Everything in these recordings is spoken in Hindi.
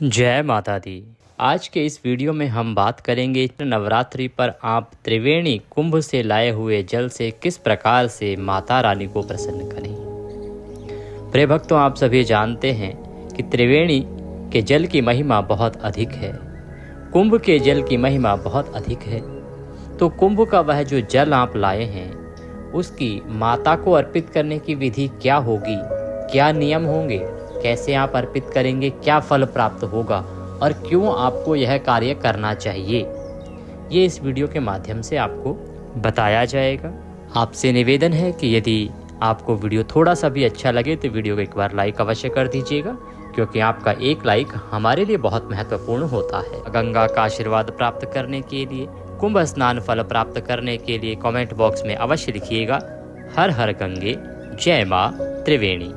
जय माता दी। आज के इस वीडियो में हम बात करेंगे नवरात्रि पर आप त्रिवेणी कुंभ से लाए हुए जल से किस प्रकार से माता रानी को प्रसन्न करें। प्रिय भक्तों, आप सभी जानते हैं कि त्रिवेणी के जल की महिमा बहुत अधिक है, कुंभ के जल की महिमा बहुत अधिक है। तो कुंभ का वह जो जल आप लाए हैं उसकी माता को अर्पित करने की विधि क्या होगी, क्या नियम होंगे, कैसे आप अर्पित करेंगे, क्या फल प्राप्त होगा और क्यों आपको यह कार्य करना चाहिए, ये इस वीडियो के माध्यम से आपको बताया जाएगा। आपसे निवेदन है कि यदि आपको वीडियो थोड़ा सा भी अच्छा लगे तो वीडियो को एक बार लाइक अवश्य कर दीजिएगा, क्योंकि आपका एक लाइक हमारे लिए बहुत महत्वपूर्ण होता है। गंगा का आशीर्वाद प्राप्त करने के लिए, कुंभ स्नान फल प्राप्त करने के लिए कमेंट बॉक्स में अवश्य लिखिएगा हर हर गंगे, जय माँ त्रिवेणी।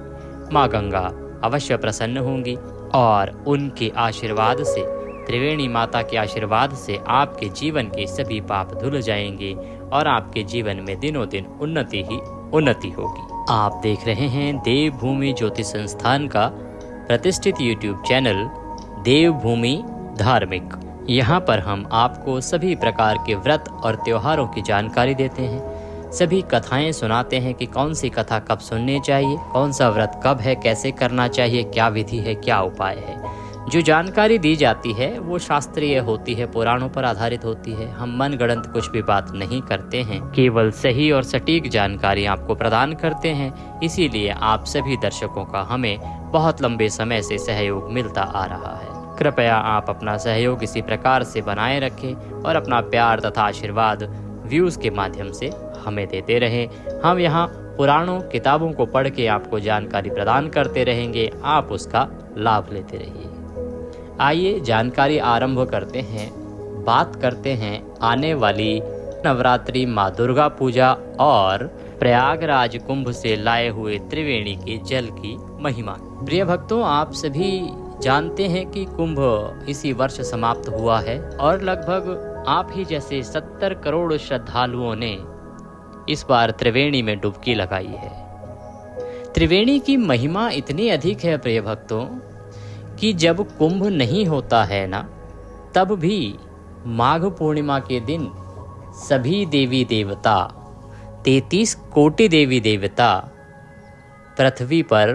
माँ गंगा अवश्य प्रसन्न होंगी और उनके आशीर्वाद से, त्रिवेणी माता के आशीर्वाद से आपके जीवन के सभी पाप धुल जाएंगे और आपके जीवन में दिनों दिन उन्नति ही उन्नति होगी। आप देख रहे हैं देवभूमि ज्योतिष संस्थान का प्रतिष्ठित यूट्यूब चैनल देवभूमि धार्मिक। यहाँ पर हम आपको सभी प्रकार के व्रत और त्योहारों की जानकारी देते हैं, सभी कथाएं सुनाते हैं कि कौन सी कथा कब सुननी चाहिए, कौन सा व्रत कब है, कैसे करना चाहिए, क्या विधि है, क्या उपाय है। जो जानकारी दी जाती है वो शास्त्रीय होती है, पुराणों पर आधारित होती है। हम मनगढ़ंत कुछ भी बात नहीं करते हैं, केवल सही और सटीक जानकारी आपको प्रदान करते हैं। इसीलिए आप सभी दर्शकों का हमें बहुत लंबे समय से सहयोग मिलता आ रहा है। कृपया आप अपना सहयोग इसी प्रकार से बनाए रखें और अपना प्यार तथा आशीर्वाद व्यूज़ के माध्यम से हमें देते रहें। हम यहाँ पुराणों किताबों को पढ़ के आपको जानकारी प्रदान करते रहेंगे, आप उसका लाभ लेते रहिए। आइए जानकारी आरंभ करते हैं। बात करते हैं आने वाली नवरात्रि, माँ दुर्गा पूजा और प्रयागराज कुंभ से लाए हुए त्रिवेणी के जल की महिमा। प्रिय भक्तों, आप सभी जानते हैं कि कुंभ इसी वर्ष समाप्त हुआ है और लगभग आप ही जैसे 70 करोड़ श्रद्धालुओं ने इस बार त्रिवेणी में डुबकी लगाई है। त्रिवेणी की महिमा इतनी अधिक है प्रिय भक्तों कि जब कुंभ नहीं होता है ना, तब भी माघ पूर्णिमा के दिन सभी देवी देवता, 33 कोटि देवी देवता पृथ्वी पर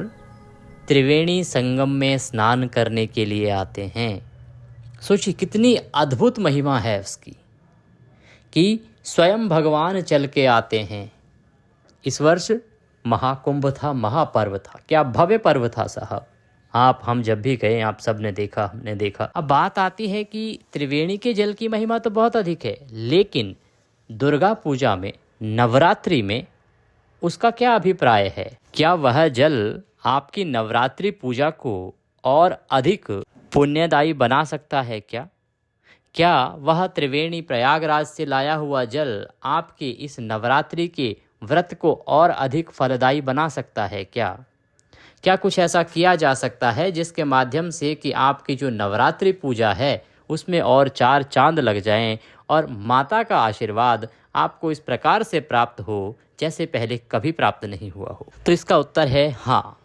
त्रिवेणी संगम में स्नान करने के लिए आते हैं। सोचिए कितनी अद्भुत महिमा है उसकी कि स्वयं भगवान चल के आते हैं। इस वर्ष महाकुंभ था, महापर्व था, क्या भव्य पर्व था साहब। आप हम जब भी गए आप सब ने देखा, हमने देखा। अब बात आती है कि त्रिवेणी के जल की महिमा तो बहुत अधिक है, लेकिन दुर्गा पूजा में, नवरात्रि में उसका क्या अभिप्राय है? क्या वह जल आपकी नवरात्रि पूजा को और अधिक पुण्यदायी बना सकता है क्या वह त्रिवेणी प्रयागराज से लाया हुआ जल आपके इस नवरात्रि के व्रत को और अधिक फलदायी बना सकता है क्या कुछ ऐसा किया जा सकता है जिसके माध्यम से कि आपकी जो नवरात्रि पूजा है उसमें और 4 चांद लग जाएं और माता का आशीर्वाद आपको इस प्रकार से प्राप्त हो जैसे पहले कभी प्राप्त नहीं हुआ हो? तो इसका उत्तर है हाँ,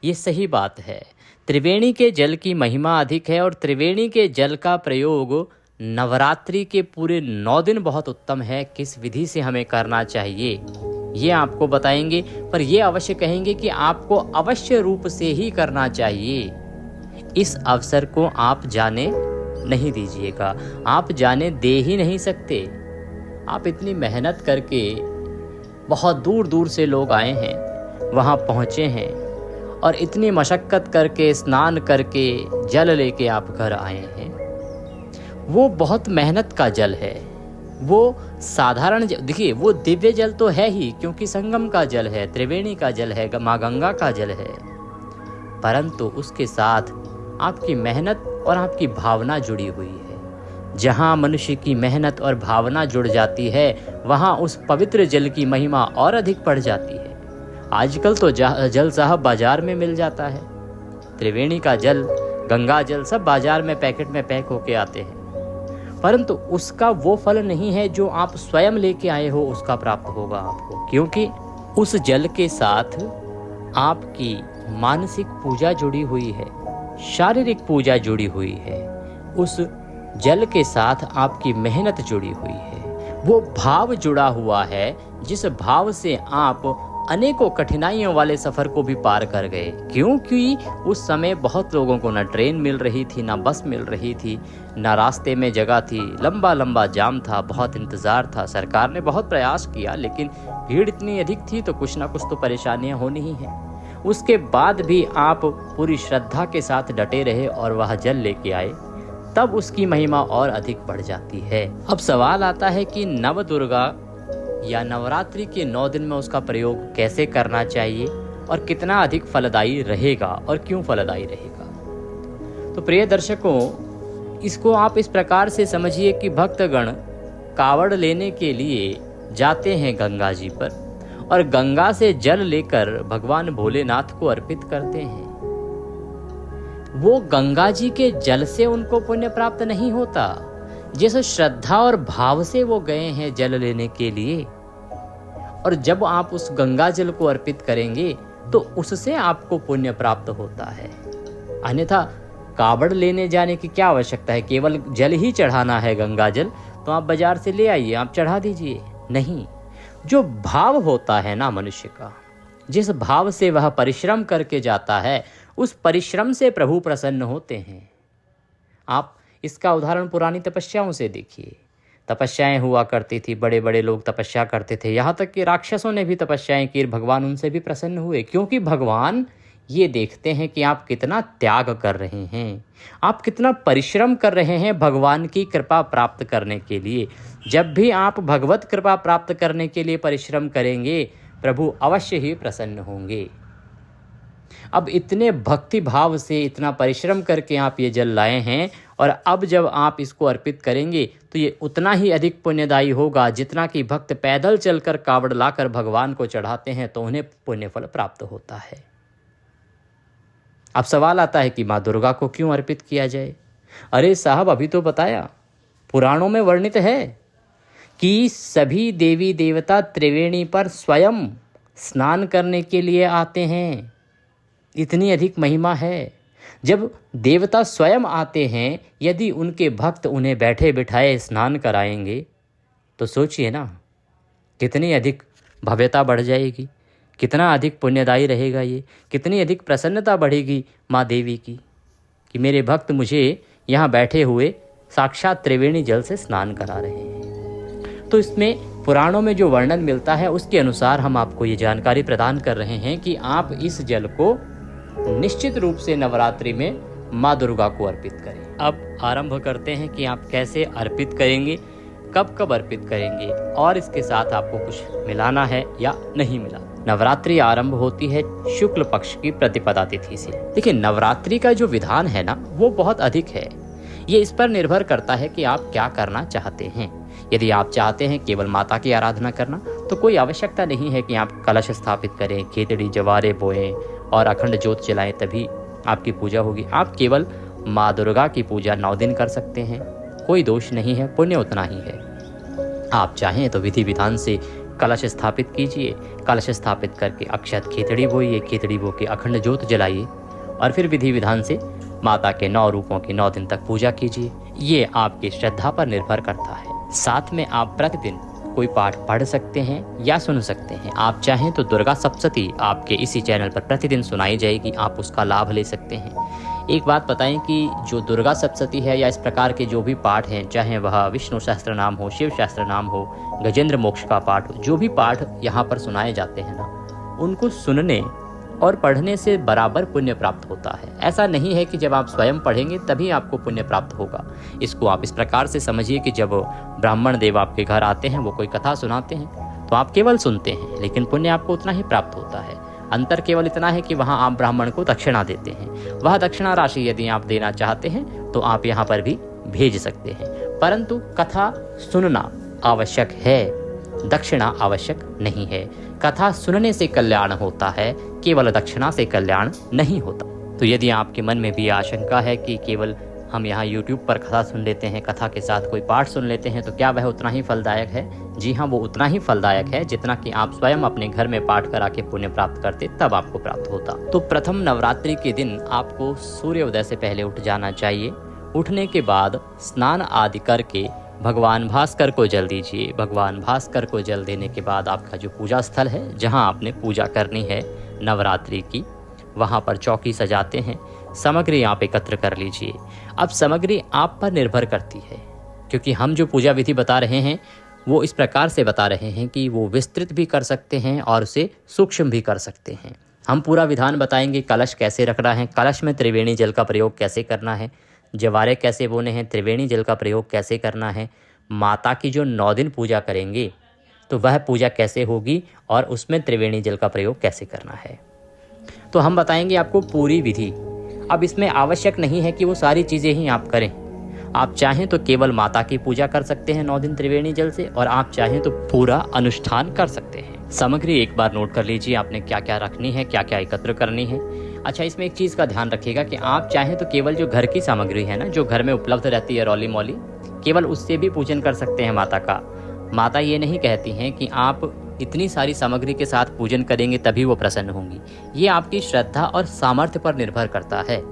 ये सही बात है। त्रिवेणी के जल की महिमा अधिक है और त्रिवेणी के जल का प्रयोग नवरात्रि के पूरे 9 दिन बहुत उत्तम है। किस विधि से हमें करना चाहिए ये आपको बताएंगे, पर ये अवश्य कहेंगे कि आपको अवश्य रूप से ही करना चाहिए। इस अवसर को आप जाने नहीं दीजिएगा, आप जाने दे ही नहीं सकते। आप इतनी मेहनत करके, बहुत दूर दूर से लोग आए हैं, वहाँ पहुँचे हैं और इतनी मशक्क़त करके, स्नान करके जल लेके आप घर आए हैं। वो बहुत मेहनत का जल है, वो साधारण देखिए, वो दिव्य जल तो है ही, क्योंकि संगम का जल है, त्रिवेणी का जल है, माँ गंगा का जल है, परंतु उसके साथ आपकी मेहनत और आपकी भावना जुड़ी हुई है। जहाँ मनुष्य की मेहनत और भावना जुड़ जाती है वहाँ उस पवित्र जल की महिमा और अधिक बढ़ जाती है। आजकल तो जल साहब बाजार में मिल जाता है, त्रिवेणी का जल, गंगा जल सब बाजार में पैकेट में पैक होके आते हैं, परंतु उसका वो फल नहीं है जो आप स्वयं लेके आए हो, उसका प्राप्त होगा आपको, क्योंकि उस जल के साथ आपकी मानसिक पूजा जुड़ी हुई है। शारीरिक पूजा जुड़ी हुई है, उस जल के साथ आपकी मेहनत जुड़ी हुई है, वो भाव जुड़ा हुआ है जिस भाव से आप अनेकों कठिनाइयों वाले सफ़र को भी पार कर गए। क्योंकि उस समय बहुत लोगों को ना ट्रेन मिल रही थी, ना बस मिल रही थी, ना रास्ते में जगह थी, लंबा लंबा जाम था, बहुत इंतज़ार था। सरकार ने बहुत प्रयास किया लेकिन भीड़ इतनी अधिक थी तो कुछ ना कुछ तो परेशानियां होनी ही हैं। उसके बाद भी आप पूरी श्रद्धा के साथ डटे रहे और वह जल लेके आए, तब उसकी महिमा और अधिक बढ़ जाती है। अब सवाल आता है कि नव दुर्गा या नवरात्रि के 9 दिन में उसका प्रयोग कैसे करना चाहिए और कितना अधिक फलदायी रहेगा और क्यों फलदायी रहेगा। तो प्रिय दर्शकों, इसको आप इस प्रकार से समझिए कि भक्तगण कावड़ लेने के लिए जाते हैं गंगा जी पर और गंगा से जल लेकर भगवान भोलेनाथ को अर्पित करते हैं। वो गंगा जी के जल से उनको पुण्य प्राप्त नहीं होता, जिस श्रद्धा और भाव से वो गए हैं जल लेने के लिए। और जब आप उस गंगा जल को अर्पित करेंगे तो उससे आपको पुण्य प्राप्त होता है। अन्यथा कावड़ लेने जाने की क्या आवश्यकता है, केवल जल ही चढ़ाना है गंगा जल, तो आप बाजार से ले आइए, आप चढ़ा दीजिए। नहीं, जो भाव होता है ना मनुष्य का, जिस भाव से वह परिश्रम करके जाता है, उस परिश्रम से प्रभु प्रसन्न होते हैं। आप इसका उदाहरण पुरानी तपस्याओं से देखिए। तपस्याएं हुआ करती थी, बड़े बड़े लोग तपस्या करते थे, यहाँ तक कि राक्षसों ने भी तपस्याएं की, भगवान उनसे भी प्रसन्न हुए। क्योंकि भगवान ये देखते हैं कि आप कितना त्याग कर रहे हैं, आप कितना परिश्रम कर रहे हैं भगवान की कृपा प्राप्त करने के लिए। जब भी आप भगवत कृपा प्राप्त करने के लिए परिश्रम करेंगे, प्रभु अवश्य ही प्रसन्न होंगे। अब इतने भक्ति भाव से इतना परिश्रम करके आप ये जल लाए हैं और अब जब आप इसको अर्पित करेंगे तो ये उतना ही अधिक पुण्यदायी होगा जितना कि भक्त पैदल चलकर कावड़ लाकर भगवान को चढ़ाते हैं तो उन्हें पुण्यफल प्राप्त होता है। अब सवाल आता है कि माँ दुर्गा को क्यों अर्पित किया जाए। अरे साहब, अभी तो बताया, पुराणों में वर्णित है कि सभी देवी देवता त्रिवेणी पर स्वयं स्नान करने के लिए आते हैं। इतनी अधिक महिमा है। जब देवता स्वयं आते हैं, यदि उनके भक्त उन्हें बैठे बिठाए स्नान कराएंगे तो सोचिए ना, कितनी अधिक भव्यता बढ़ जाएगी, कितना अधिक पुण्यदायी रहेगा ये, कितनी अधिक प्रसन्नता बढ़ेगी माँ देवी की कि मेरे भक्त मुझे यहाँ बैठे हुए साक्षात त्रिवेणी जल से स्नान करा रहे हैं। तो इसमें पुराणों में जो वर्णन मिलता है उसके अनुसार हम आपको ये जानकारी प्रदान कर रहे हैं कि आप इस जल को निश्चित रूप से नवरात्रि में माँ दुर्गा को अर्पित करें। अब आरंभ करते हैं कि आप कैसे अर्पित करेंगे, कब कब अर्पित करेंगे और इसके साथ आपको कुछ मिलाना है या नहीं मिला। नवरात्रि आरंभ होती है शुक्ल पक्ष की प्रतिपदा तिथि से। देखिए, नवरात्रि का जो विधान है ना, वो बहुत अधिक है। ये इस पर निर्भर करता है कि आप क्या करना चाहते हैं। यदि आप चाहते हैं केवल माता की आराधना करना तो कोई आवश्यकता नहीं है कि आप कलश स्थापित करें, खेतड़ी जवारे बोएं और अखंड ज्योत जलाएं, तभी आपकी पूजा होगी। आप केवल माँ दुर्गा की पूजा 9 दिन कर सकते हैं, कोई दोष नहीं है, पुण्य उतना ही है। आप चाहें तो विधि विधान से कलश स्थापित कीजिए, कलश स्थापित करके अक्षत खेतड़ी बोइए, खेतड़ी बो के अखंड ज्योत जलाइए और फिर विधि विधान से माता के 9 रूपों की 9 दिन तक पूजा कीजिए। ये आपकी श्रद्धा पर निर्भर करता है। साथ में आप प्रतिदिन कोई पाठ पढ़ सकते हैं या सुन सकते हैं। आप चाहें तो दुर्गा सप्तशती आपके इसी चैनल पर प्रतिदिन सुनाई जाएगी, आप उसका लाभ ले सकते हैं। एक बात बताएं कि जो दुर्गा सप्तशती है या इस प्रकार के जो भी पाठ हैं, चाहे वह विष्णु सहस्त्र नाम हो, शिव सहस्त्र नाम हो, गजेंद्र मोक्ष का पाठ हो, जो भी पाठ यहाँ पर सुनाए जाते हैं ना, उनको सुनने और पढ़ने से बराबर पुण्य प्राप्त होता है। ऐसा नहीं है कि जब आप स्वयं पढ़ेंगे तभी आपको पुण्य प्राप्त होगा। इसको आप इस प्रकार से समझिए कि जब ब्राह्मण देव आपके घर आते हैं, वो कोई कथा सुनाते हैं तो आप केवल सुनते हैं, लेकिन पुण्य आपको उतना ही प्राप्त होता है। अंतर केवल इतना है कि वहाँ आप ब्राह्मण को दक्षिणा देते हैं। वह दक्षिणा राशि यदि आप देना चाहते हैं तो आप यहाँ पर भी भेज सकते हैं, परंतु कथा सुनना आवश्यक है, दक्षिणा आवश्यक नहीं है। कथा सुनने से कल्याण होता है, केवल दक्षिणा से कल्याण नहीं होता। तो यदि आपके मन में भी आशंका है कि केवल हम यहाँ YouTube पर कथा सुन लेते हैं, कथा के साथ कोई पाठ सुन लेते हैं, तो क्या वह उतना ही फलदायक है? जी हाँ, वो उतना ही फलदायक है जितना कि आप स्वयं अपने घर में पाठ करा के पुण्य प्राप्त करते, तब आपको प्राप्त होता। तो प्रथम नवरात्रि के दिन आपको सूर्योदय से पहले उठ जाना चाहिए। उठने के बाद स्नान आदि करके भगवान भास्कर को जल दीजिए। भगवान भास्कर को जल देने के बाद आपका जो पूजा स्थल है, जहाँ आपने पूजा करनी है नवरात्रि की, वहाँ पर चौकी सजाते हैं। सामग्री आप एकत्र कर लीजिए। अब सामग्री आप पर निर्भर करती है, क्योंकि हम जो पूजा विधि बता रहे हैं वो इस प्रकार से बता रहे हैं कि वो विस्तृत भी कर सकते हैं और उसे सूक्ष्म भी कर सकते हैं। हम पूरा विधान बताएंगे, कलश कैसे रखना है, कलश में त्रिवेणी जल का प्रयोग कैसे करना है, जवारे कैसे बोने हैं, त्रिवेणी जल का प्रयोग कैसे करना है, माता की जो 9 दिन पूजा करेंगे तो वह पूजा कैसे होगी और उसमें त्रिवेणी जल का प्रयोग कैसे करना है। तो हम बताएंगे आपको पूरी विधि। अब इसमें आवश्यक नहीं है कि वो सारी चीज़ें ही आप करें। आप चाहें तो केवल माता की पूजा कर सकते हैं 9 दिन त्रिवेणी जल से, और आप चाहें तो पूरा अनुष्ठान कर सकते हैं। सामग्री एक बार नोट कर लीजिए, आपने क्या क्या रखनी है, क्या क्या एकत्र करनी है। अच्छा, इसमें एक चीज़ का ध्यान रखिएगा कि आप चाहें तो केवल जो घर की सामग्री है ना, जो घर में उपलब्ध रहती है रौली मौली, केवल उससे भी पूजन कर सकते हैं माता का। माता ये नहीं कहती हैं कि आप इतनी सारी सामग्री के साथ पूजन करेंगे तभी वो प्रसन्न होंगी। ये आपकी श्रद्धा और सामर्थ्य पर निर्भर करता है।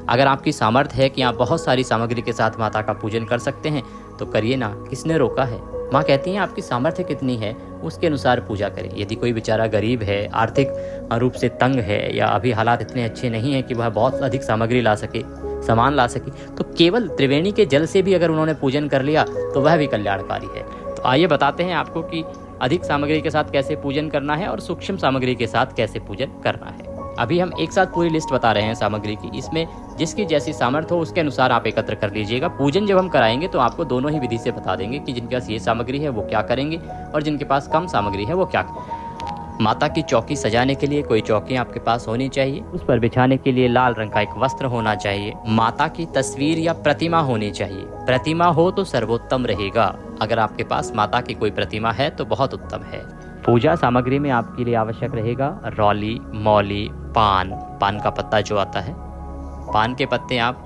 अगर आपकी सामर्थ्य है कि आप बहुत सारी सामग्री के साथ माता का पूजन कर सकते हैं तो करिए ना, किसने रोका है। माँ कहती हैं आपकी सामर्थ्य कितनी है उसके अनुसार पूजा करें। यदि कोई बेचारा गरीब है, आर्थिक रूप से तंग है, या अभी हालात इतने अच्छे नहीं हैं कि वह बहुत अधिक सामग्री ला सके, सामान ला सके, तो केवल त्रिवेणी के जल से भी अगर उन्होंने पूजन कर लिया तो वह भी कल्याणकारी है। तो आइए बताते हैं आपको कि अधिक सामग्री के साथ कैसे पूजन करना है और सूक्ष्म सामग्री के साथ कैसे पूजन करना है। अभी हम एक साथ पूरी लिस्ट बता रहे हैं सामग्री की, इसमें जिसकी जैसी सामर्थ्य हो उसके अनुसार आप एकत्र कर लीजिएगा। पूजन जब हम कराएंगे तो आपको दोनों ही विधि से बता देंगे कि जिनके पास ये सामग्री है वो क्या करेंगे और जिनके पास कम सामग्री है वो क्या करेंगे। माता की चौकी सजाने के लिए कोई चौकी आपके पास होनी चाहिए। उस पर बिछाने के लिए लाल रंग का एक वस्त्र होना चाहिए। माता की तस्वीर या प्रतिमा होनी चाहिए। प्रतिमा हो तो सर्वोत्तम रहेगा। अगर आपके पास माता की कोई प्रतिमा है तो बहुत उत्तम है। पूजा सामग्री में आपके लिए आवश्यक रहेगा रौली, मौली, पान का पत्ता जो आता है, पान के पत्ते आप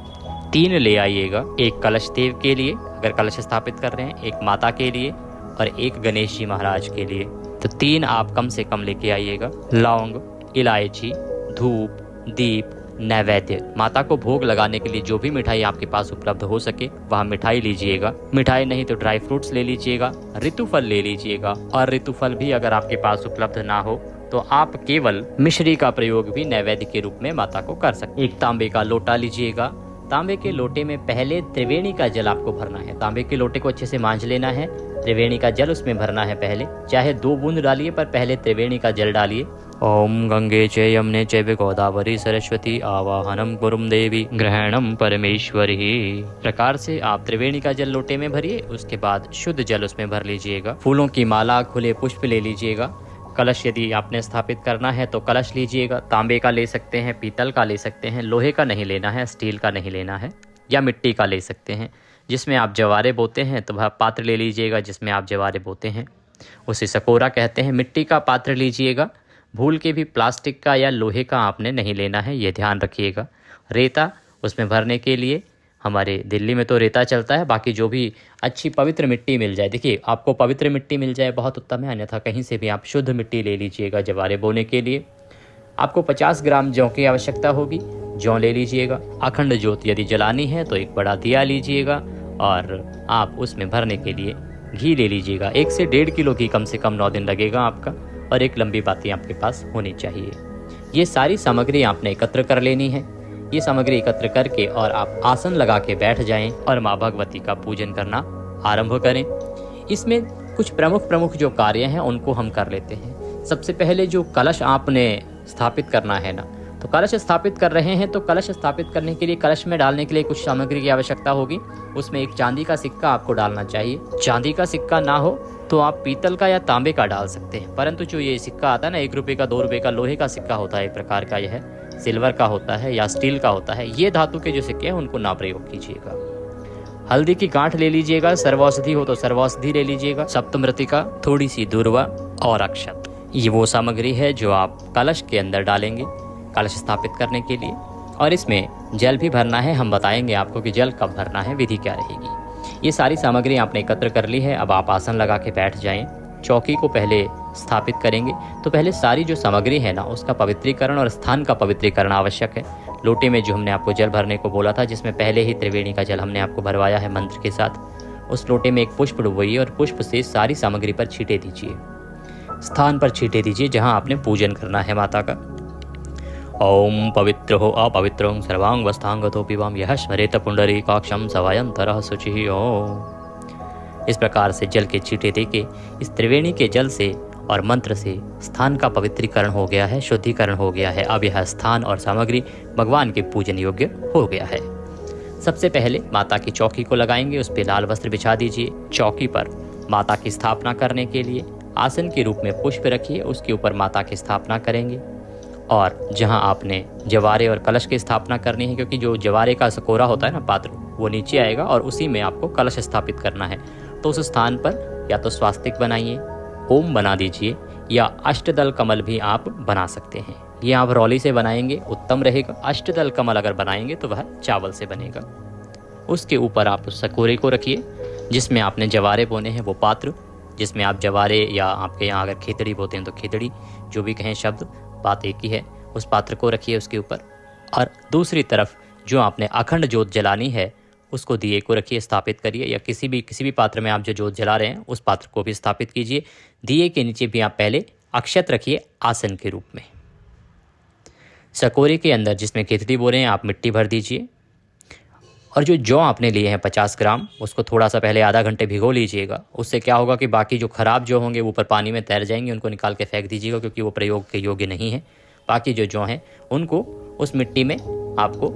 3 ले आइएगा। एक कलश देव के लिए अगर कलश स्थापित कर रहे हैं, एक माता के लिए और एक गणेश जी महाराज के लिए, तो 3 आप कम से कम लेके आइएगा। लौंग, इलायची, धूप, दीप, नैवेद्य। माता को भोग लगाने के लिए जो भी मिठाई आपके पास उपलब्ध हो सके वह मिठाई लीजिएगा। मिठाई नहीं तो ड्राई फ्रूट्स ले लीजिएगा, ऋतुफल ले लीजिएगा, और ऋतुफल भी अगर आपके पास उपलब्ध ना हो तो आप केवल मिश्री का प्रयोग भी नैवेद्य के रूप में माता को कर सकते। एक तांबे का लोटा लीजिएगा। तांबे के लोटे में पहले त्रिवेणी का जल आपको भरना है। तांबे के लोटे को अच्छे से मांझ लेना है, त्रिवेणी का जल उसमें भरना है पहले। चाहे 2 बूंद डालिए पर पहले त्रिवेणी का जल डालिए। ओम गंगे च यमुने चैव गोदावरी सरस्वती आवाहनम कुरुम देवी ग्रहणम परमेश्वरी। प्रकार से आप त्रिवेणी का जल लोटे में भरिए। उसके बाद शुद्ध जल उसमें भर लीजिएगा। फूलों की माला, खुले पुष्प ले लीजिएगा। कलश यदि आपने स्थापित करना है तो कलश लीजिएगा। तांबे का ले सकते हैं, पीतल का ले सकते हैं, लोहे का नहीं लेना है, स्टील का नहीं लेना है, या मिट्टी का ले सकते हैं। जिसमें आप जवारे बोते हैं तो वह पात्र ले लीजिएगा जिसमें आप जवारे बोते हैं, उसे सकोरा कहते हैं। मिट्टी का पात्र लीजिएगा। भूल के भी प्लास्टिक का या लोहे का आपने नहीं लेना है, ये ध्यान रखिएगा। रेता उसमें भरने के लिए, हमारे दिल्ली में तो रेता चलता है, बाकी जो भी अच्छी पवित्र मिट्टी मिल जाए, देखिए आपको पवित्र मिट्टी मिल जाए बहुत उत्तम है, अन्यथा कहीं से भी आप शुद्ध मिट्टी ले लीजिएगा जवारे बोने के लिए। आपको 50 ग्राम जौ की आवश्यकता होगी, जौ ले लीजिएगा। अखंड ज्योत यदि जलानी है तो एक बड़ा दिया लीजिएगा, और आप उसमें भरने के लिए घी ले लीजिएगा। 1 से 1.5 किलो घी कम से कम 9 दिन लगेगा आपका, और एक लंबी बाती आपके पास होनी चाहिए। ये सारी सामग्री आपने एकत्र कर लेनी है। ये सामग्री एकत्र करके और आप आसन लगा के बैठ जाएं और माँ भगवती का पूजन करना आरंभ करें। इसमें कुछ प्रमुख जो कार्य हैं उनको हम कर लेते हैं। सबसे पहले जो कलश आपने स्थापित करना है ना, तो कलश स्थापित कर रहे हैं तो कलश स्थापित करने के लिए, कलश में डालने के लिए कुछ सामग्री की आवश्यकता होगी। उसमें एक चांदी का सिक्का आपको डालना चाहिए। चांदी का सिक्का ना हो तो आप पीतल का या तांबे का डाल सकते हैं, परंतु जो ये सिक्का आता है ना, 1 रुपये का, 2 रुपये का, लोहे का सिक्का होता है एक प्रकार का, यह सिल्वर का होता है या स्टील का होता है, ये धातु के जो सिक्के हैं उनको ना प्रयोग कीजिएगा। हल्दी की गांठ ले लीजिएगा, सर्वौषधि हो तो सर्वौषधि ले लीजिएगा, सप्तमृतिका, थोड़ी सी दूर्वा और अक्षत। ये वो सामग्री है जो आप कलश के अंदर डालेंगे कलश स्थापित करने के लिए। और इसमें जल भी भरना है। हम बताएंगे आपको कि जल कब भरना है, विधि क्या रहेगी। ये सारी सामग्री आपने एकत्र कर ली है। अब आप आसन लगा के बैठ जाएं। चौकी को पहले स्थापित करेंगे, तो पहले सारी जो सामग्री है ना, उसका पवित्रीकरण और स्थान का पवित्रीकरण आवश्यक है। लोटे में जो हमने आपको जल भरने को बोला था, जिसमें पहले ही त्रिवेणी का जल हमने आपको भरवाया है मंत्र के साथ, उस लोटे में एक पुष्प डुबोइए और पुष्प से सारी सामग्री पर छींटे दीजिए। स्थान पर छींटे दीजिए जहां आपने पूजन करना है माता का। ओम पवित्र हो अपवित्रों सर्वांग वस्तांगतो पिबाम यह स्मरेत पुंडरीकाक्षं सवायंतरः शुचिः ओम। इस प्रकार से जल के छींटे देके इस त्रिवेणी के जल से और मंत्र से स्थान का पवित्रीकरण हो गया है, शुद्धिकरण हो गया है। अब यह स्थान और सामग्री भगवान के पूजन योग्य हो गया है। सबसे पहले माता की चौकी को लगाएंगे, उस पर लाल वस्त्र बिछा दीजिए। चौकी पर माता की स्थापना करने के लिए आसन के रूप में पुष्प रखिए, उसके ऊपर माता की स्थापना करेंगे। और जहां आपने जवारे और कलश की स्थापना करनी है, क्योंकि जो जवारे का सकोरा होता है ना पात्र, वो नीचे आएगा और उसी में आपको कलश स्थापित करना है। तो उस स्थान पर या तो स्वास्तिक बनाइए, ओम बना दीजिए, या अष्टदल कमल भी आप बना सकते हैं। ये आप रौली से बनाएंगे उत्तम रहेगा। अष्टदल कमल अगर बनाएंगे तो वह चावल से बनेगा। उसके ऊपर आप उस सकोरे को रखिए जिसमें आपने जवारे बोने हैं, वो पात्र जिसमें आप जवारे, या आपके यहाँ अगर खेतड़ी बोते हैं तो खेतड़ी, जो भी कहें शब्द, बात एक ही है। उस पात्र को रखिए उसके ऊपर। और दूसरी तरफ जो आपने अखंड जोत जलानी है, उसको दिए को रखिए, स्थापित करिए, या किसी भी पात्र में आप जो जोत जला रहे हैं उस पात्र को भी स्थापित कीजिए। दिए के नीचे भी आप पहले अक्षत रखिए आसन के रूप में। सकोरे के अंदर जिसमें खिचड़ी बो रहे हैं आप मिट्टी भर दीजिए। और जो जौ आपने लिए हैं 50 ग्राम, उसको थोड़ा सा पहले आधा घंटे भिगो लीजिएगा। उससे क्या होगा कि बाकी जो खराब जौ होंगे वो ऊपर पानी में तैर जाएंगे, उनको निकाल के फेंक दीजिएगा, क्योंकि वो प्रयोग के योग्य नहीं है। बाकी जो जौ हैं उनको उस मिट्टी में आपको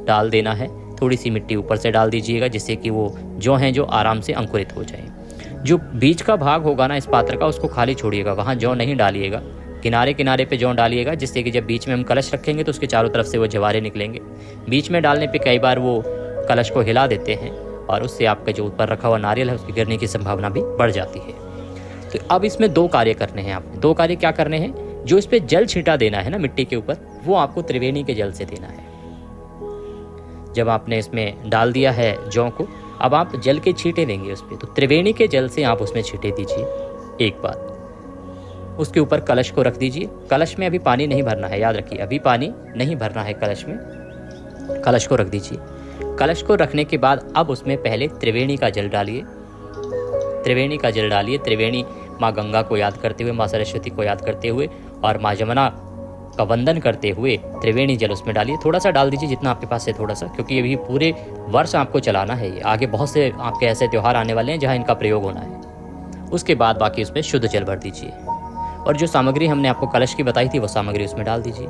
डाल देना है। थोड़ी सी मिट्टी ऊपर से डाल दीजिएगा, जिससे कि वो जौ हैं जो आराम से अंकुरित हो जाए। जो बीच का भाग होगा ना इस पात्र का, उसको खाली छोड़िएगा, वहाँ जौ नहीं डालिएगा। किनारे किनारे पे जौ डालिएगा, जिससे कि जब बीच में हम कलश रखेंगे तो उसके चारों तरफ से वो जवारे निकलेंगे। बीच में डालने पे कई बार वो कलश को हिला देते हैं और उससे आपका जो ऊपर रखा हुआ नारियल है उसकी गिरने की संभावना भी बढ़ जाती है। तो अब इसमें 2 कार्य करने हैं आपने। 2 कार्य क्या करने हैं? जो इस पे जल छींटा देना है ना मिट्टी के ऊपर, वो आपको त्रिवेणी के जल से देना है। जब आपने इसमें डाल दिया है जौ को, अब आप जल के छींटे देंगे उस पर, तो त्रिवेणी के जल से आप उसमें छींटे दीजिए एक बार। उसके ऊपर कलश को रख दीजिए। कलश में अभी पानी नहीं भरना है, याद रखिए, अभी पानी नहीं भरना है कलश में। कलश को रख दीजिए। कलश को रखने के बाद अब उसमें पहले त्रिवेणी का जल डालिए। त्रिवेणी का जल डालिए। त्रिवेणी माँ गंगा को याद करते हुए, माँ सरस्वती को याद करते हुए और माँ जमुना का वंदन करते हुए त्रिवेणी जल उसमें डालिए। थोड़ा सा डाल दीजिए जितना आपके पास है, थोड़ा सा, क्योंकि अभी पूरे वर्ष आपको चलाना है। ये आगे बहुत से आपके ऐसे त्यौहार आने वाले हैं जहाँ इनका प्रयोग होना है। उसके बाद बाकी उसमें शुद्ध जल भर दीजिए और जो सामग्री हमने आपको कलश की बताई थी वो सामग्री उसमें डाल दीजिए।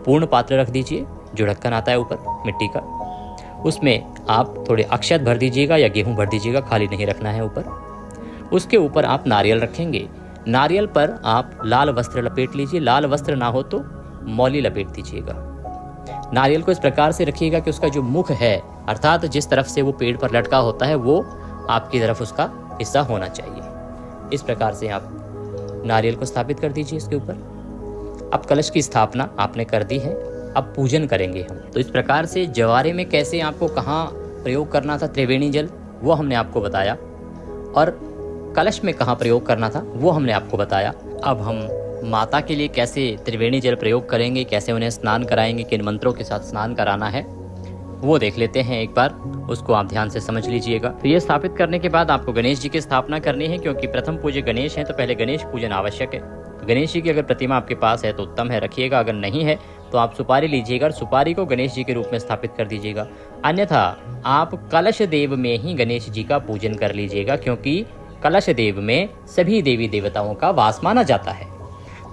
पूर्ण पात्र रख दीजिए, जो ढक्कन आता है ऊपर मिट्टी का, उसमें आप थोड़े अक्षत भर दीजिएगा या गेहूं भर दीजिएगा, खाली नहीं रखना है ऊपर। उसके ऊपर आप नारियल रखेंगे। नारियल पर आप लाल वस्त्र लपेट लीजिए। लाल वस्त्र ना हो तो मौली लपेट दीजिएगा। नारियल को इस प्रकार से रखिएगा कि उसका जो मुख है, अर्थात जिस तरफ से वो पेड़ पर लटका होता है, वो आपकी तरफ उसका हिस्सा होना चाहिए। इस प्रकार से आप नारियल को स्थापित कर दीजिए इसके ऊपर। अब कलश की स्थापना आपने कर दी है, अब पूजन करेंगे हम। तो इस प्रकार से जवारे में कैसे आपको कहाँ प्रयोग करना था त्रिवेणी जल, वो हमने आपको बताया, और कलश में कहाँ प्रयोग करना था वो हमने आपको बताया। अब हम माता के लिए कैसे त्रिवेणी जल प्रयोग करेंगे, कैसे उन्हें स्नान कराएंगे, किन मंत्रों के साथ स्नान कराना है, वो देख लेते हैं एक बार। उसको आप ध्यान से समझ लीजिएगा। तो ये स्थापित करने के बाद आपको गणेश जी की स्थापना करनी है, क्योंकि प्रथम पूज्य गणेश हैं, तो पहले गणेश पूजन आवश्यक है। तो गणेश जी की अगर प्रतिमा आपके पास है तो उत्तम है, रखिएगा। अगर नहीं है तो आप सुपारी लीजिएगा और सुपारी को गणेश जी के रूप में स्थापित कर दीजिएगा। अन्यथा आप कलश देव में ही गणेश जी का पूजन कर लीजिएगा, क्योंकि कलश देव में सभी देवी देवताओं का वास माना जाता है।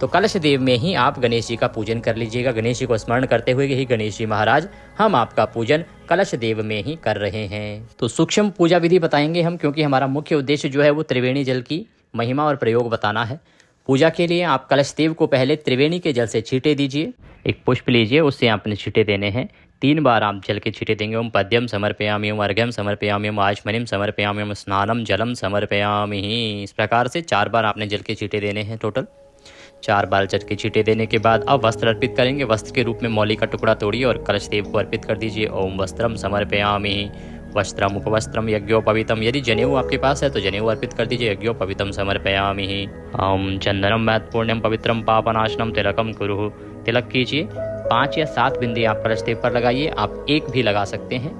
तो कलश देव में ही आप गणेश जी का पूजन कर लीजिएगा। गणेश जी को स्मरण करते हुए कि गणेश जी महाराज, हम आपका पूजन कलश देव में ही कर रहे हैं। तो सूक्ष्म पूजा विधि बताएंगे हम, क्योंकि हमारा मुख्य उद्देश्य जो है वो त्रिवेणी जल की महिमा और प्रयोग बताना है। पूजा के लिए आप कलश देव को पहले त्रिवेणी के जल से छींटे दीजिए। एक पुष्प लीजिए, उससे आपने छींटे देने हैं। 3 बार आप जल के छींटे देंगे। ओम पद्यम समर्पयामि, ओम अर्घ्यम समर्पयामि, ओम आचमनीम समर्पयामि, ओम स्नानम जलम समर्पयामि। इस प्रकार से 4 बार आपने जल के छींटे देने हैं टोटल। 4 बार जल के छींटे देने के बाद अब वस्त्र अर्पित करेंगे। वस्त्र के रूप में मौली का टुकड़ा तोड़िए और कलश देव को अर्पित कर दीजिए। ओम वस्त्रम समर्पयामि। वस्त्रम उपवस्त्रम यज्ञोपवीतम। यदि जनेऊ आपके पास है तो जनेऊ अर्पित कर दीजिए। यज्ञोपवीतम समर्पयामि। ओम चंदनम महत्वपूर्णम पवित्रम पापनाशनम तिलकम कुरु। तिलक कीजिए। 5 या 7 बिंदी आप कलश देव पर लगाइए, आप एक भी लगा सकते हैं।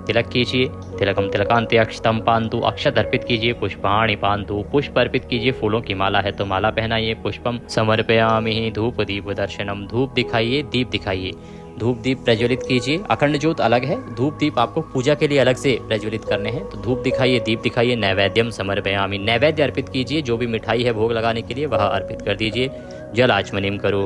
तिलक कीजिए। तिलकम तिलकांते अक्षतम पांतु। अक्षत अर्पित कीजिए। पुष्पाणि पांतु। पुष्प अर्पित कीजिए। फूलों की माला है तो माला पहनाइए। पुष्पम समर्पयामि। धूप दीप दर्शनम। धूप दिखाइए, दीप दिखाइए। धूप दीप प्रज्वलित कीजिए। अखंड ज्योत अलग है, धूप दीप आपको पूजा के लिए अलग से प्रज्वलित करने हैं, तो धूप दिखाइए, दीप दिखाइए। नैवेद्यम समर्पयामि। नैवेद्य अर्पित कीजिए। जो भी मिठाई है भोग लगाने के लिए वह अर्पित कर दीजिए। जल आचमनीम करो।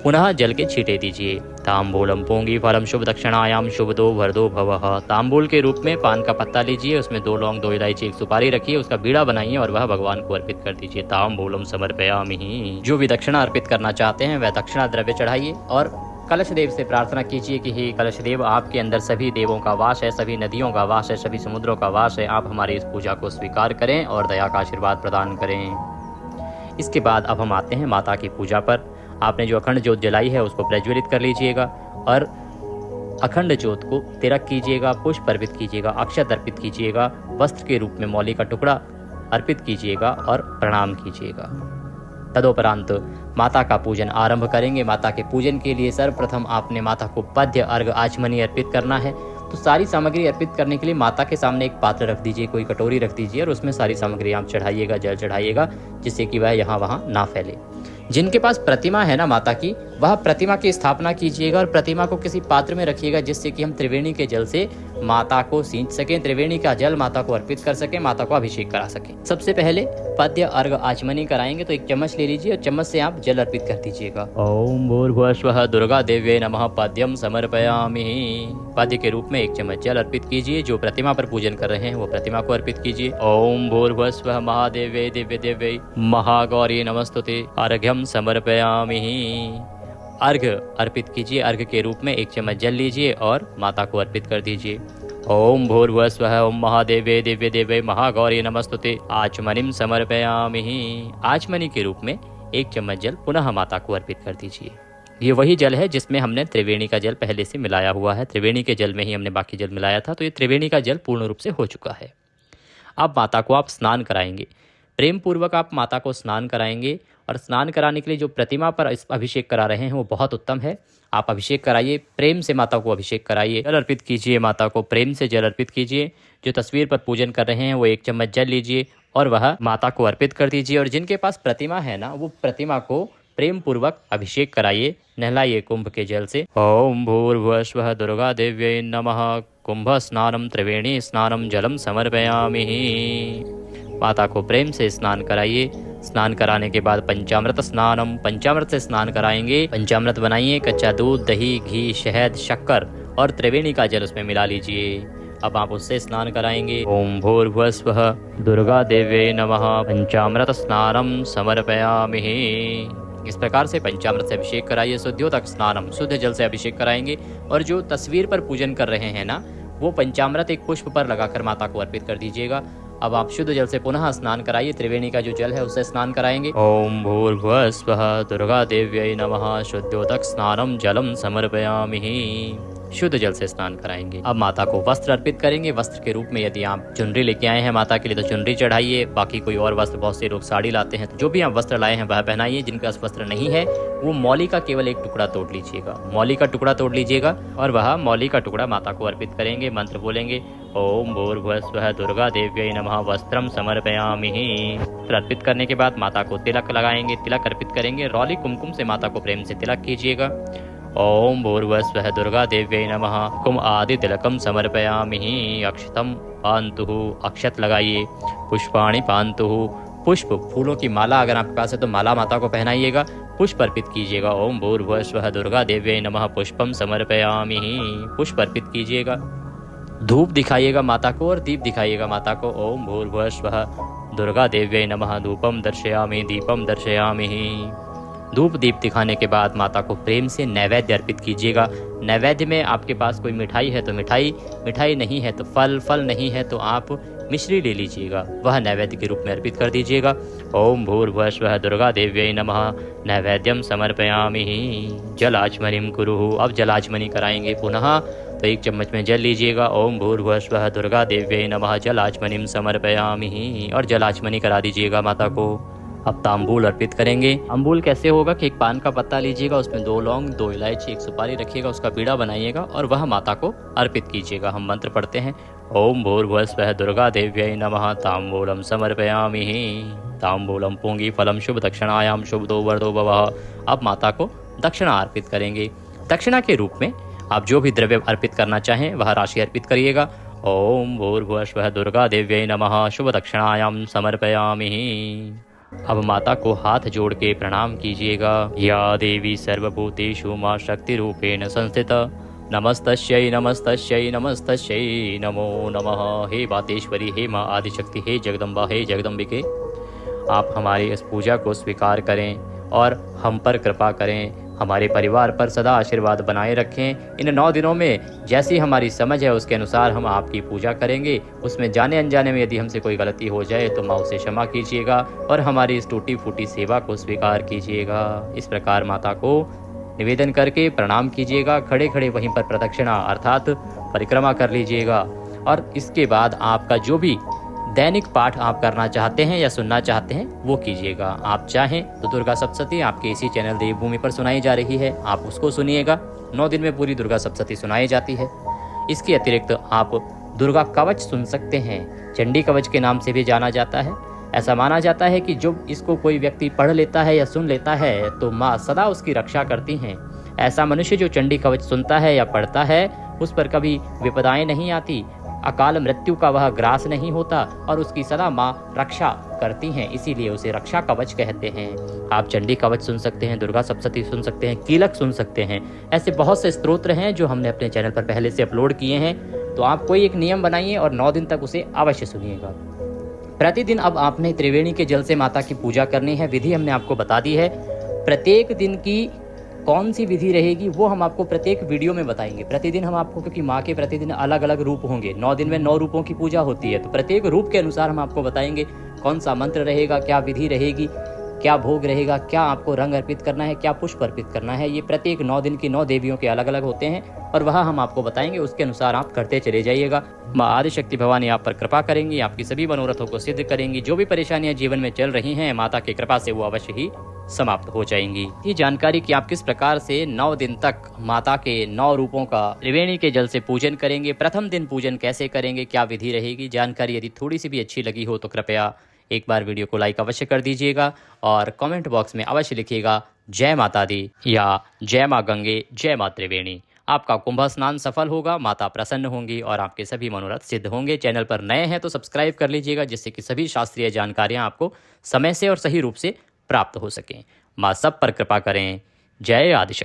पुनः जल के छींटे दीजिए। तांबूलम पोंगी फलम शुभ दक्षिणायाम शुभ दो वरदो भवः। तांबूल के रूप में पान का पत्ता लीजिए, उसमें 2 लौंग 2 इलायची 1 सुपारी रखिए, उसका बीड़ा बनाइए और वह भगवान को अर्पित कर दीजिए। तांबूलम समर्पयामि। जो भी दक्षिणा अर्पित करना चाहते हैं वह दक्षिणा द्रव्य चढ़ाइए और कलश देव से प्रार्थना कीजिए कि हे कलश देव, आपके अंदर सभी देवों का वास है, सभी नदियों का वास है, सभी समुद्रों का वास है। आप हमारी इस पूजा को स्वीकार करें और दया का आशीर्वाद प्रदान करें। इसके बाद अब हम आते हैं माता की पूजा पर। आपने जो अखंड ज्योत जलाई है उसको प्रज्वलित कर लीजिएगा और अखंड ज्योत को तिलक कीजिएगा, पुष्प अर्पित कीजिएगा, अक्षत अर्पित कीजिएगा, वस्त्र के रूप में मौली का टुकड़ा अर्पित कीजिएगा और प्रणाम कीजिएगा। तदोपरांत माता का पूजन आरंभ करेंगे। माता के पूजन के लिए सर्वप्रथम आपने माता को पद्य अर्घ आचमनी अर्पित करना है। तो सारी सामग्री अर्पित करने के लिए माता के सामने एक पात्र रख दीजिए, कोई कटोरी रख दीजिए और उसमें सारी सामग्री आप चढ़ाइएगा, जल चढ़ाइएगा, जिससे कि वह यहाँ वहाँ ना फैले। जिनके पास प्रतिमा है ना माता की, वह प्रतिमा की स्थापना कीजिएगा और प्रतिमा को किसी पात्र में रखिएगा, जिससे कि हम त्रिवेणी के जल से माता को सींच सकें, त्रिवेणी का जल माता को अर्पित कर सकें, माता को अभिषेक करा सकें। सबसे पहले पद्य अर्घ आचमनी कराएंगे, तो एक चम्मच ले लीजिए और चम्मच से आप जल अर्पित कर दीजिएगा। ओम भूर्भुवस्वः दुर्गा देव्यै नमः पद्यम समर्पयामि। पद्य के रूप में एक चम्मच जल अर्पित कीजिए। जो प्रतिमा पर पूजन कर रहे हैं वो प्रतिमा को अर्पित कीजिए। ओम भूर्भुवस्वः महादेव्यै दिव्य देव्यै महागौरी नमस्तुते अर्घ्यम समर्पयामि। अर्घ अर्पित कीजिए। अर्घ के रूप में एक चम्मच जल लीजिए और माता को अर्पित कर दीजिए। ओम भूर्भुवस्वः ओम महादेव्यै दिव्य देव्यै महागौरी नमस्तुते आचमनीम समर्पयामि। आचमनी के रूप में एक चम्मच जल पुनः माता को अर्पित कर दीजिए। ये वही जल है जिसमें हमने त्रिवेणी का जल पहले से मिलाया हुआ है। त्रिवेणी के जल में ही हमने बाकी जल मिलाया था, तो ये त्रिवेणी का जल पूर्ण रूप से हो चुका है। अब माता को आप स्नान कराएंगे। प्रेम पूर्वक आप माता को स्नान कराएंगे और स्नान कराने के लिए जो प्रतिमा पर अभिषेक करा रहे हैं वो बहुत उत्तम है। आप अभिषेक कराइए, प्रेम से माता को अभिषेक कराइए, जल अर्पित कीजिए, माता को प्रेम से जल अर्पित कीजिए। जो तस्वीर पर पूजन कर रहे हैं वो एक चम्मच जल लीजिए और वह माता को अर्पित कर दीजिए। और जिनके पास प्रतिमा है ना, वो प्रतिमा को प्रेम पूर्वक अभिषेक कराइए, नहलाइए कुंभ के जल से। ओम भूर्भुवस्वः दुर्गा देव्यै नमः कुंभ स्नानम त्रिवेणी स्नानम जलम समर्पयामि। माता को प्रेम से स्नान कराइए। स्नान कराने के बाद पंचामृत स्नानम, पंचामृत से स्नान कराएंगे। पंचामृत बनाइए, कच्चा दूध, दही, घी, शहद, शक्कर और त्रिवेणी का जल उसमें मिला लीजिए। अब आप उससे स्नान कराएंगे। ओम भूर्भुवस्वः दुर्गा देव्यै नमः पंचामृत स्नानम समर्पयामि। इस प्रकार से पंचामृत से अभिषेक कराइए। शुद्धोदक स्नानम, शुद्ध जल से अभिषेक कराएंगे। और जो तस्वीर पर पूजन कर रहे हैं ना, वो पंचामृत एक पुष्प पर लगाकर माता को अर्पित कर दीजिएगा। अब आप शुद्ध जल से पुनः स्नान कराइए। त्रिवेणी का जो जल है उससे स्नान कराएंगे। ओम भूर्भुवस्वः दुर्गा देव्यै नमः शुद्धोदक स्नानम जलम समर्पयामि। शुद्ध जल से स्नान कराएंगे। अब माता को वस्त्र अर्पित करेंगे। वस्त्र के रूप में यदि आप चुनरी लेके आए हैं माता के लिए तो चुनरी चढ़ाइए। बाकी कोई और वस्त्र, बहुत से लोग साड़ी लाते हैं, तो जो भी आप वस्त्र लाए हैं वह पहनाइए। जिनके पास वस्त्र नहीं है वो मौली का केवल एक टुकड़ा तोड़ लीजिएगा। मौली का टुकड़ा तोड़ लीजिएगा और वह मौली का टुकड़ा माता को अर्पित करेंगे। मंत्र बोलेंगे। ओम भूर्भुवस्वः दुर्गा देव्यै नमः वस्त्रम समर्पयामि। अर्पित करने के बाद माता को तिलक लगाएंगे, तिलक अर्पित करेंगे। रौली कुमकुम से माता को प्रेम से तिलक कीजिएगा। ओम भूर्भुवस्वः दुर्गा देव्यै नमः कुम आदि तिलकम समर्पयामि। अक्षतम पान्तु, अक्षत लगाइए। पुष्पाणि पान्तु, पुष्प, फूलों की माला अगर आपके पास है तो माला माता को पहनाइएगा। पुष्प अर्पित कीजिएगा। ओम भूर्भुवस्वः दुर्गा देव्यै नमः पुष्पम समर्पयामि। पुष्प अर्पित कीजिएगा। धूप दिखाइएगा माता को और दीप दिखाइएगा माता को। ओम भूर्भुवस्वः दुर्गा देव्यै नमः धूपम दर्शयामि दीपम दर्शयामि। धूप दीप दिखाने के बाद माता को प्रेम से नैवेद्य अर्पित कीजिएगा। नैवेद्य में आपके पास कोई मिठाई है तो मिठाई, मिठाई नहीं है तो फल, फल नहीं है तो आप मिश्री ले लीजिएगा, वह नैवेद्य के रूप में अर्पित कर दीजिएगा। ओम भूर्भुवः स्वः दुर्गा देव्यै नमः नैवेद्यम समर्पयामि। जलाचमनीं कुरुः। अब जलाचमनी कराएंगे पुनः, तो 1 चम्मच में जल लीजिएगा। ओम भूर्भुवः स्वः दुर्गा देव्यै नमः जलाचमनीं समर्पयामि, और जलाचमनी करा दीजिएगा माता को। अब तांबूल अर्पित करेंगे। तांबूल कैसे होगा कि एक पान का पत्ता लीजिएगा, उसमें 2 लौंग, 2 इलायची, 1 सुपारी रखिएगा, उसका बीड़ा बनाइएगा और वह माता को अर्पित कीजिएगा। हम मंत्र पढ़ते हैं, ओम भूर्भुवः स्वः दुर्गा देव्यै नमः तांबूलम समर्पयामि। तांबूलम पूंगी फलम शुभ दक्षिणायाम शुभदो वरदो भवः। अब माता को दक्षिणा अर्पित करेंगे। दक्षिणा के रूप में आप जो भी द्रव्य अर्पित करना चाहें वह राशि अर्पित करिएगा। ओम भूर्भुवः स्वः दुर्गा देव्यै नमः शुभ दक्षिणायाम समर्पयामि। अब माता को हाथ जोड़ के प्रणाम कीजिएगा। या देवी सर्वभूतेषु मां शक्ति रूपेण संस्थिता नमस्तस्यै नमस्तस्यै नमस्तस्यै नमो नमः। हे बातेश्वरी, हे माँ आदिशक्ति, हे जगदम्बा, हे जगदम्बिके, आप हमारी इस पूजा को स्वीकार करें और हम पर कृपा करें, हमारे परिवार पर सदा आशीर्वाद बनाए रखें। इन 9 दिनों में जैसी हमारी समझ है उसके अनुसार हम आपकी पूजा करेंगे। उसमें जाने अनजाने में यदि हमसे कोई गलती हो जाए तो माँ उसे क्षमा कीजिएगा और हमारी इस टूटी फूटी सेवा को स्वीकार कीजिएगा। इस प्रकार माता को निवेदन करके प्रणाम कीजिएगा। खड़े खड़े वहीं पर प्रदक्षिणा अर्थात परिक्रमा कर लीजिएगा। और इसके बाद आपका जो भी दैनिक पाठ आप करना चाहते हैं या सुनना चाहते हैं वो कीजिएगा। आप चाहें तो दुर्गा सप्तशती आपके इसी चैनल देवभूमि पर सुनाई जा रही है, आप उसको सुनिएगा। 9 दिन में पूरी दुर्गा सप्तशती सुनाई जाती है। इसके अतिरिक्त आप दुर्गा कवच सुन सकते हैं, चंडी कवच के नाम से भी जाना जाता है। ऐसा माना जाता है कि जो इसको कोई व्यक्ति पढ़ लेता है या सुन लेता है तो माँ सदा उसकी रक्षा करती हैं। ऐसा मनुष्य जो चंडी कवच सुनता है या पढ़ता है उस पर कभी विपदाएं नहीं आती, अकाल मृत्यु का वह ग्रास नहीं होता और उसकी सदा माँ रक्षा करती हैं, इसीलिए उसे रक्षा कवच कहते हैं। आप चंडी कवच सुन सकते हैं, दुर्गा सप्तशती सुन सकते हैं, कीलक सुन सकते हैं। ऐसे बहुत से स्तोत्र हैं जो हमने अपने चैनल पर पहले से अपलोड किए हैं। तो आप कोई एक नियम बनाइए और 9 दिन तक उसे अवश्य सुनिएगा। प्रतिदिन अब आपने त्रिवेणी के जल से माता की पूजा करनी है। विधि हमने आपको बता दी है। प्रत्येक दिन की कौन सी विधि रहेगी वो हम आपको प्रत्येक वीडियो में बताएंगे। प्रतिदिन हम आपको, क्योंकि माँ के प्रतिदिन अलग अलग रूप होंगे, 9 दिन में 9 रूपों की पूजा होती है, तो प्रत्येक रूप के अनुसार हम आपको बताएंगे कौन सा मंत्र रहेगा, क्या विधि रहेगी, क्या भोग रहेगा, क्या आपको रंग अर्पित करना है, क्या पुष्प अर्पित करना है। ये प्रत्येक 9 दिन की 9 देवियों के अलग अलग होते हैं और वह हम आपको बताएंगे, उसके अनुसार आप करते चले जाइएगा। माँ आदिशक्ति भवानी आप पर कृपा करेंगी, आपकी सभी मनोरथों को सिद्ध करेंगी। जो भी परेशानियां जीवन में चल रही हैं माता की कृपा से वो अवश्य ही समाप्त हो जाएंगी। ये जानकारी कि आप किस प्रकार से 9 दिन तक माता के 9 रूपों का त्रिवेणी के जल से पूजन करेंगे, प्रथम दिन पूजन कैसे करेंगे, क्या विधि रहेगी, जानकारी यदि थोड़ी सी भी अच्छी लगी हो तो कृपया एक बार वीडियो को लाइक अवश्य कर दीजिएगा और कमेंट बॉक्स में अवश्य लिखिएगा जय माता दी या जय माँ गंगे, जय माँ त्रिवेणी। आपका कुंभ स्नान सफल होगा, माता प्रसन्न होंगी और आपके सभी मनोरथ सिद्ध होंगे। चैनल पर नए हैं तो सब्सक्राइब कर लीजिएगा, जिससे कि सभी शास्त्रीय जानकारियाँ आपको समय से और सही रूप से प्राप्त हो सकें। माँ सब पर कृपा करें। जय आदिशक्ति।